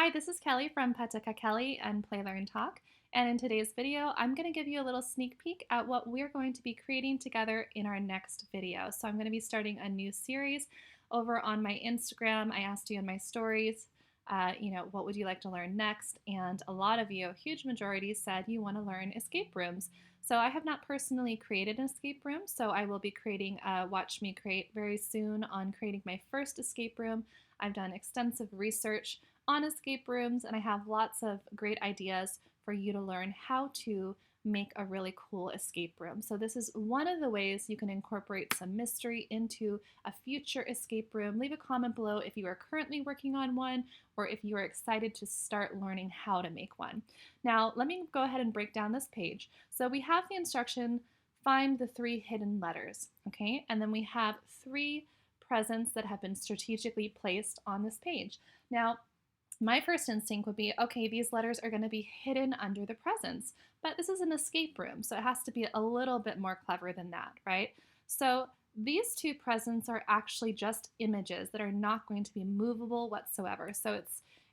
Hi, this is Kelly from Petaka Kelly and Play Learn Talk. And in today's video, I'm going to give you a little sneak peek at what we're going to be creating together in our next video. So I'm going to be starting a new series over on my Instagram. I asked you in my stories, what would you like to learn next? And a lot of you, a huge majority, said you want to learn escape rooms. So I have not personally created an escape room, so I will be creating Watch Me Create very soon on creating my first escape room. I've done extensive research on escape rooms, and I have lots of great ideas for you to learn how to make a really cool escape room. So this is one of the ways you can incorporate some mystery into a future escape room. Leave a comment below if you are currently working on one or if you are excited to start learning how to make one. Now, let me go ahead and break down this page. So we have the instruction, find the 3 hidden letters, okay? And then we have 3 presents that have been strategically placed on this page. Now, my first instinct would be, okay, these letters are going to be hidden under the presents, but this is an escape room, so it has to be a little bit more clever than that, right? So these 2 presents are actually just images that are not going to be movable whatsoever. So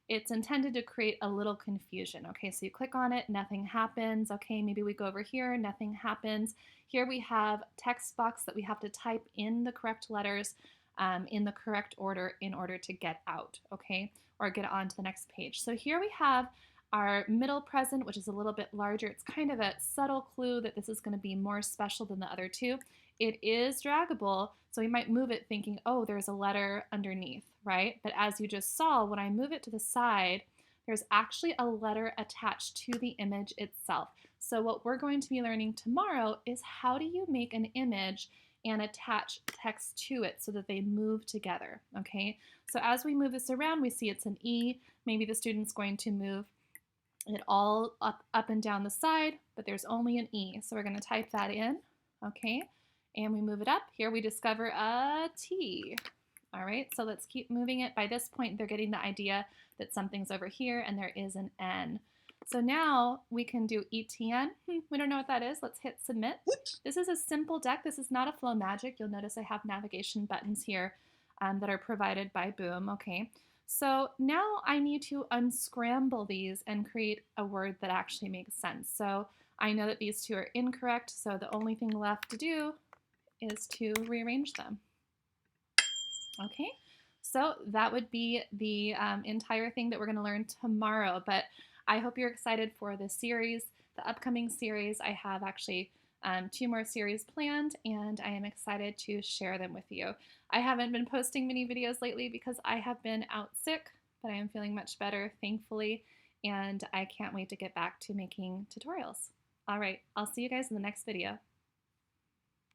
it's intended to create a little confusion. Okay, so you click on it, nothing happens. Okay, maybe we go over here, nothing happens. Here we have text box that we have to type in the correct letters in the correct order in order to get out, okay, or get on to the next page. So here we have our middle present, which is a little bit larger. It's kind of a subtle clue that this is going to be more special than the other 2. It is draggable, so we might move it thinking, oh, there's a letter underneath, right? But as you just saw, when I move it to the side, there's actually a letter attached to the image itself. So what we're going to be learning tomorrow is how do you make an image and attach text to it so that they move together, okay? So as we move this around, we see it's an E. Maybe the student's going to move it all up and down the side, but there's only an E. So we're gonna type that in, okay? And we move it up. Here we discover a T. All right, so let's keep moving it. By this point, they're getting the idea that something's over here and there is an N. So now we can do ETN. We don't know what that is. Let's hit submit. This is a simple deck. This is not a Flow Magic. You'll notice I have navigation buttons here that are provided by Boom. Okay, so now I need to unscramble these and create a word that actually makes sense. So I know that these 2 are incorrect, so the only thing left to do is to rearrange them. Okay, so that would be the entire thing that we're going to learn tomorrow, but I hope you're excited for this series, the upcoming series. I have actually 2 more series planned, and I am excited to share them with you. I haven't been posting many videos lately because I have been out sick, but I am feeling much better, thankfully, and I can't wait to get back to making tutorials. All right, I'll see you guys in the next video.